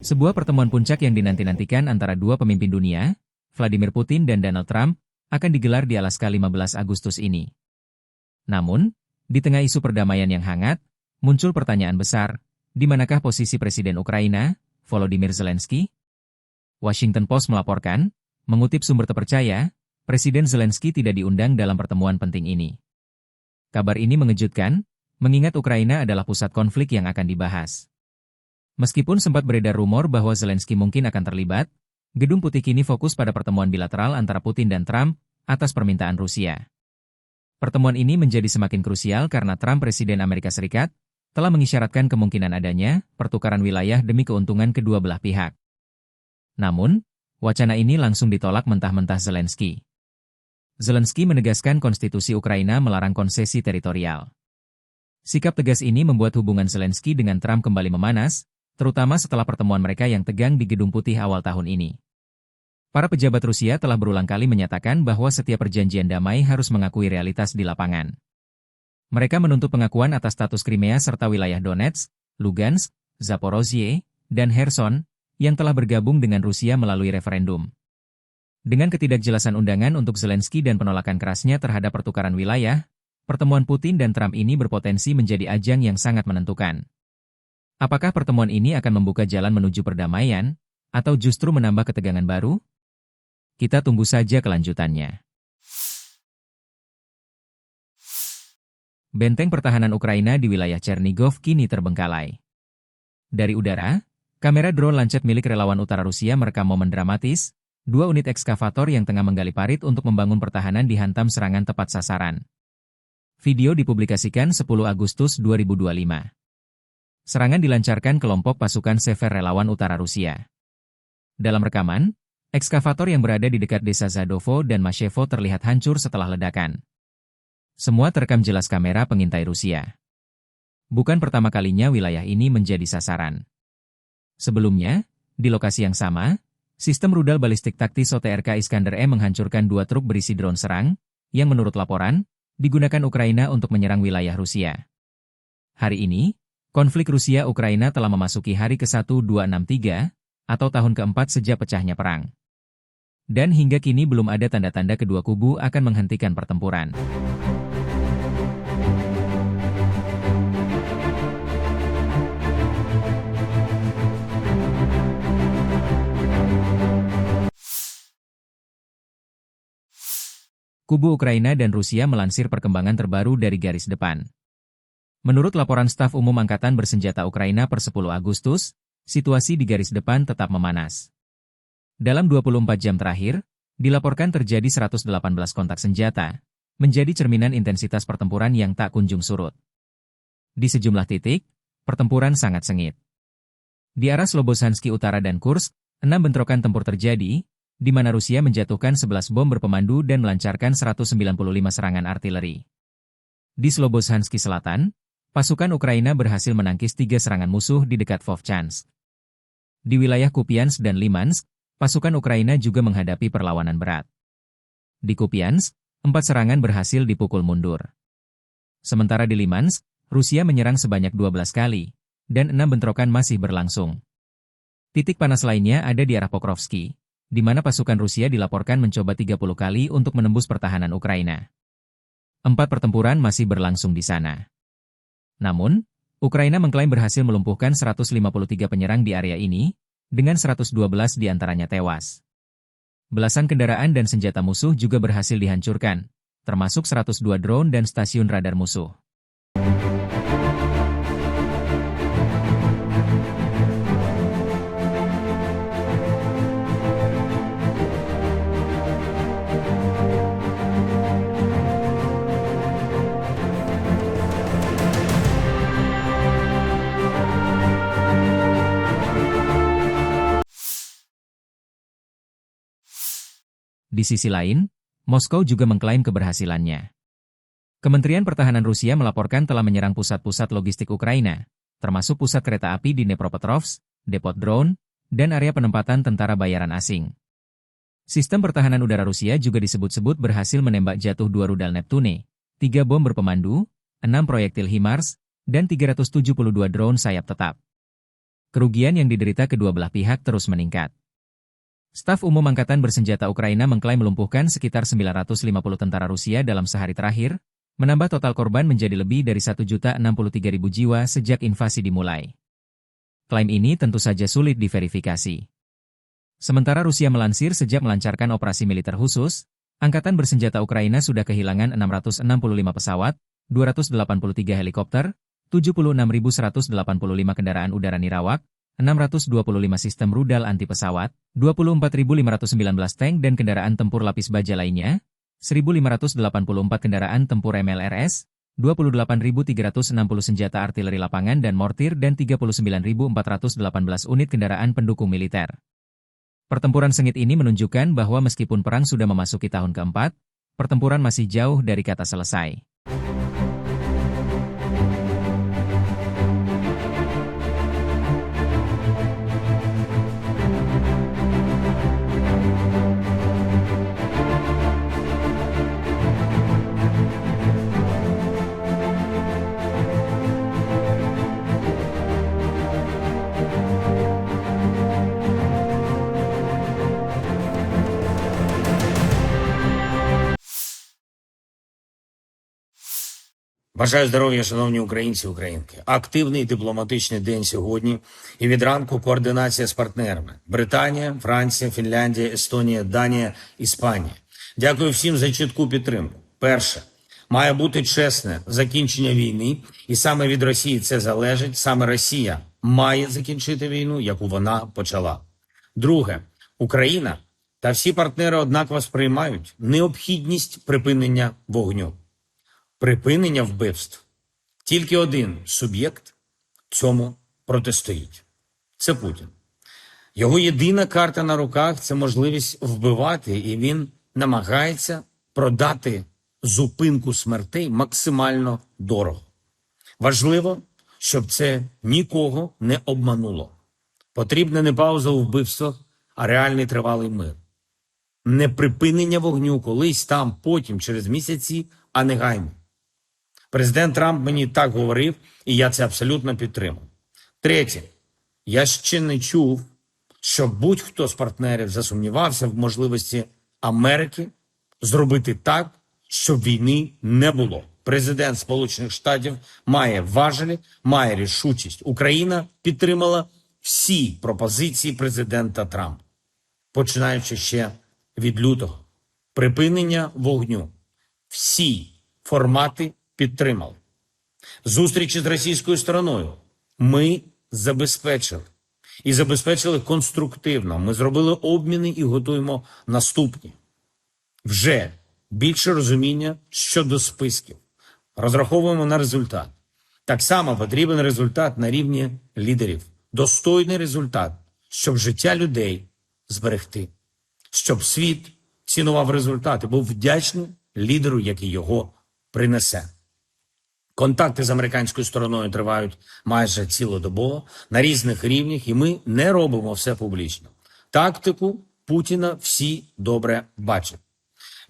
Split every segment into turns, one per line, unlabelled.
Sebuah pertemuan puncak yang dinanti-nantikan antara dua pemimpin dunia, Vladimir Putin dan Donald Trump, akan digelar di Alaska 15 Agustus ini. Namun, di tengah isu perdamaian yang hangat, muncul pertanyaan besar, di manakah posisi Presiden Ukraina, Volodymyr Zelensky? Washington Post melaporkan, mengutip sumber terpercaya, Presiden Zelensky tidak diundang dalam pertemuan penting ini. Kabar ini mengejutkan, mengingat Ukraina adalah pusat konflik yang akan dibahas. Meskipun sempat beredar rumor bahwa Zelensky mungkin akan terlibat, Gedung Putih kini fokus pada pertemuan bilateral antara Putin dan Trump atas permintaan Rusia. Pertemuan ini menjadi semakin krusial karena Trump, Presiden Amerika Serikat, telah mengisyaratkan kemungkinan adanya pertukaran wilayah demi keuntungan kedua belah pihak. Namun, wacana ini langsung ditolak mentah-mentah Zelensky. Zelensky menegaskan konstitusi Ukraina melarang konsesi teritorial. Sikap tegas ini membuat hubungan Zelensky dengan Trump kembali memanas, terutama setelah pertemuan mereka yang tegang di Gedung Putih awal tahun ini. Para pejabat Rusia telah berulang kali menyatakan bahwa setiap perjanjian damai harus mengakui realitas di lapangan. Mereka menuntut pengakuan atas status Crimea serta wilayah Donetsk, Lugansk, Zaporozhye, dan Kherson, yang telah bergabung dengan Rusia melalui referendum. Dengan ketidakjelasan undangan untuk Zelensky dan penolakan kerasnya terhadap pertukaran wilayah, pertemuan Putin dan Trump ini berpotensi menjadi ajang yang sangat menentukan. Apakah pertemuan ini akan membuka jalan menuju perdamaian, atau justru menambah ketegangan baru? Kita tunggu saja kelanjutannya. Benteng pertahanan Ukraina di wilayah Chernigov kini terbengkalai. Dari udara, kamera drone Lancet milik relawan utara Rusia merekam momen dramatis, dua unit ekskavator yang tengah menggali parit untuk membangun pertahanan dihantam serangan tepat sasaran. Video dipublikasikan 10 Agustus 2025. Serangan dilancarkan kelompok pasukan Sever relawan utara Rusia. Dalam rekaman, ekskavator yang berada di dekat desa Zadovo dan Mashevo terlihat hancur setelah ledakan. Semua terekam jelas kamera pengintai Rusia. Bukan pertama kalinya wilayah ini menjadi sasaran. Sebelumnya, di lokasi yang sama, sistem rudal balistik taktis OTRK Iskander-M menghancurkan dua truk berisi drone serang, yang menurut laporan, digunakan Ukraina untuk menyerang wilayah Rusia. Hari ini, konflik Rusia-Ukraina telah memasuki hari ke-1263, atau tahun keempat sejak pecahnya perang. Dan hingga kini belum ada tanda-tanda kedua kubu akan menghentikan pertempuran. Kubu Ukraina dan Rusia melansir perkembangan terbaru dari garis depan. Menurut laporan Staf Umum Angkatan Bersenjata Ukraina per 10 Agustus, situasi di garis depan tetap memanas. Dalam 24 jam terakhir, dilaporkan terjadi 118 kontak senjata, menjadi cerminan intensitas pertempuran yang tak kunjung surut. Di sejumlah titik, pertempuran sangat sengit. Di arah Slobodansky Utara dan Kursk, 6 bentrokan tempur terjadi, di mana Rusia menjatuhkan 11 bom berpemandu dan melancarkan 195 serangan artileri. Di Slobodansky Selatan, pasukan Ukraina berhasil menangkis 3 serangan musuh di dekat Vovchansk. Di wilayah Kupiansk dan Limansk, pasukan Ukraina juga menghadapi perlawanan berat. Di Kupiansk, 4 serangan berhasil dipukul mundur. Sementara di Limansk, Rusia menyerang sebanyak 12 kali, dan 6 bentrokan masih berlangsung. Titik panas lainnya ada di arah Pokrovsky, di mana pasukan Rusia dilaporkan mencoba 30 kali untuk menembus pertahanan Ukraina. 4 pertempuran masih berlangsung di sana. Namun, Ukraina mengklaim berhasil melumpuhkan 153 penyerang di area ini, dengan 112 diantaranya tewas. Belasan kendaraan dan senjata musuh juga berhasil dihancurkan, termasuk 102 drone dan stasiun radar musuh. Di sisi lain, Moskow juga mengklaim keberhasilannya. Kementerian Pertahanan Rusia melaporkan telah menyerang pusat-pusat logistik Ukraina, termasuk pusat kereta api di Dnepropetrovsk, depot drone, dan area penempatan tentara bayaran asing. Sistem pertahanan udara Rusia juga disebut-sebut berhasil menembak jatuh 2 rudal Neptune, 3 bom berpemandu, 6 proyektil HIMARS, dan 372 drone sayap tetap. Kerugian yang diderita kedua belah pihak terus meningkat. Staf Umum Angkatan Bersenjata Ukraina mengklaim melumpuhkan sekitar 950 tentara Rusia dalam sehari terakhir, menambah total korban menjadi lebih dari 1.063.000 jiwa sejak invasi dimulai. Klaim ini tentu saja sulit diverifikasi. Sementara Rusia melansir sejak melancarkan operasi militer khusus, Angkatan Bersenjata Ukraina sudah kehilangan 665 pesawat, 283 helikopter, 76.185 kendaraan udara nirawak, 625 sistem rudal anti pesawat, 24.519 tank dan kendaraan tempur lapis baja lainnya, 1.584 kendaraan tempur MLRS, 28.360 senjata artileri lapangan dan mortir dan 39.418 unit kendaraan pendukung militer. Pertempuran sengit ini menunjukkan bahwa meskipun perang sudah memasuki tahun keempat, pertempuran masih jauh dari kata selesai.
Бажаю здоров'я, шановні українці і українки. Активний дипломатичний день сьогодні. І від ранку координація з партнерами. Британія, Франція, Фінляндія, Естонія, Данія, Іспанія. Дякую всім за чітку підтримку. Перше. Має бути чесне закінчення війни. І саме від Росії це залежить. Саме Росія має закінчити війну, яку вона почала. Друге. Україна та всі партнери однаково сприймають необхідність припинення вогню. Припинення вбивств. Тільки один суб'єкт цьому протистоїть. Це Путін. Його єдина карта на руках – це можливість вбивати, і він намагається продати зупинку смертей максимально дорого. Важливо, щоб це нікого не обмануло. Потрібна не пауза у вбивствах, а реальний тривалий мир. Не припинення вогню колись там, потім, через місяці, а негайно. Президент Трамп мені так говорив, і я це абсолютно підтримую. Третє. Я ще не чув, що будь-хто з партнерів засумнівався в можливості Америки зробити так, щоб війни не було. Президент Сполучених Штатів має важелі, має рішучість. Україна підтримала всі пропозиції президента Трампа, починаючи ще від лютого. Припинення вогню. Всі формати підтримали. Зустрічі з російською стороною ми забезпечили. І забезпечили конструктивно. Ми зробили обміни і готуємо наступні. Вже більше розуміння щодо списків. Розраховуємо на результат. Так само потрібен результат на рівні лідерів. Достойний результат, щоб життя людей зберегти. Щоб світ цінував результат і був вдячний лідеру, який його принесе. Контакти з американською стороною тривають майже цілодобово, на різних рівнях, і ми не робимо все публічно. Тактику Путіна всі добре бачать.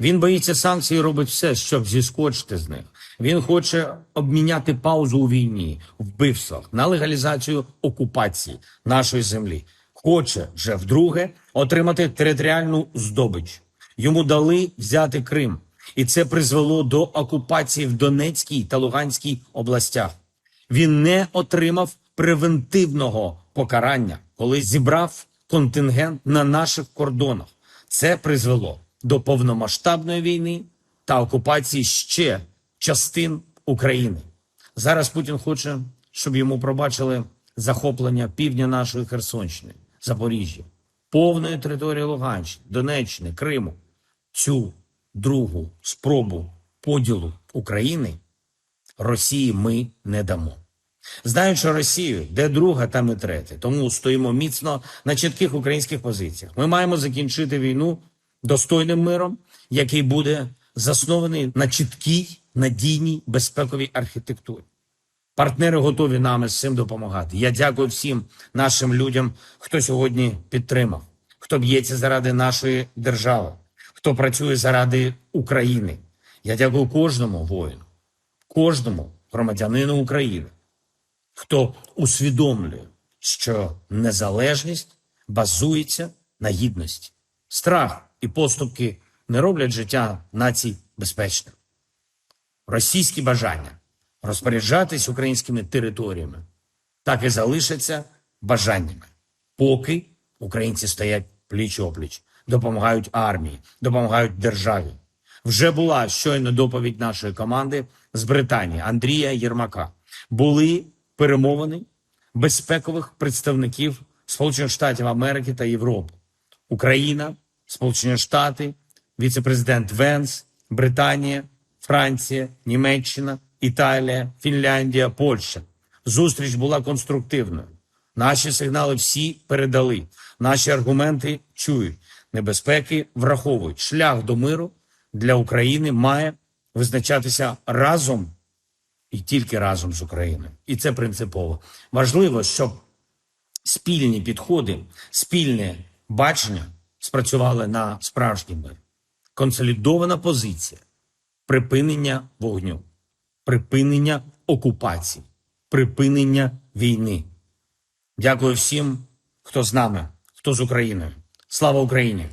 Він боїться санкцій і робить все, щоб зіскочити з них. Він хоче обміняти паузу у війні, вбивствах, на легалізацію окупації нашої землі. Хоче вже вдруге отримати територіальну здобич. Йому дали взяти Крим. І це призвело до окупації в Донецькій та Луганській областях. Він не отримав превентивного покарання, коли зібрав контингент на наших кордонах. Це призвело до повномасштабної війни та окупації ще частин України. Зараз Путін хоче, щоб йому пробачили захоплення півдня нашої Херсонщини, Запоріжжя, повної території Луганщини, Донеччини, Криму. Цю другу спробу поділу України Росії ми не дамо. Знаючи Росію, де друга, там і третя. Тому стоїмо міцно на чітких українських позиціях. Ми маємо закінчити війну достойним миром, який буде заснований на чіткій, надійній, безпековій архітектурі. Партнери готові нам з цим допомагати. Я дякую всім нашим людям, хто сьогодні підтримав, хто б'ється заради нашої держави, хто працює заради України. Я дякую кожному воїну, кожному громадянину України, хто усвідомлює що незалежність базується на гідності. Страх і поступки не роблять життя націй безпечним. Російські бажання розпоряджатись українськими територіями так і залишаться бажаннями, поки українці стоять пліч-опліч, допомагають армії, допомагають державі. Вже була щойно доповідь нашої команди з Британії Андрія Єрмака. Були перемовини безпекових представників Сполучених Штатів Америки та Європи. Україна, Сполучені Штати, віце-президент Венс, Британія, Франція, Німеччина, Італія, Фінляндія, Польща. Зустріч була конструктивною. Наші сигнали всі передали. Наші аргументи чують. Небезпеки враховують. Шлях до миру для України має визначатися разом і тільки разом з Україною. І це принципово. Важливо, щоб спільні підходи, спільне бачення спрацювали на справжній мир. Консолідована позиція, припинення вогню, припинення окупації, припинення війни. Дякую всім, хто з нами, хто з Україною. Слава Україні!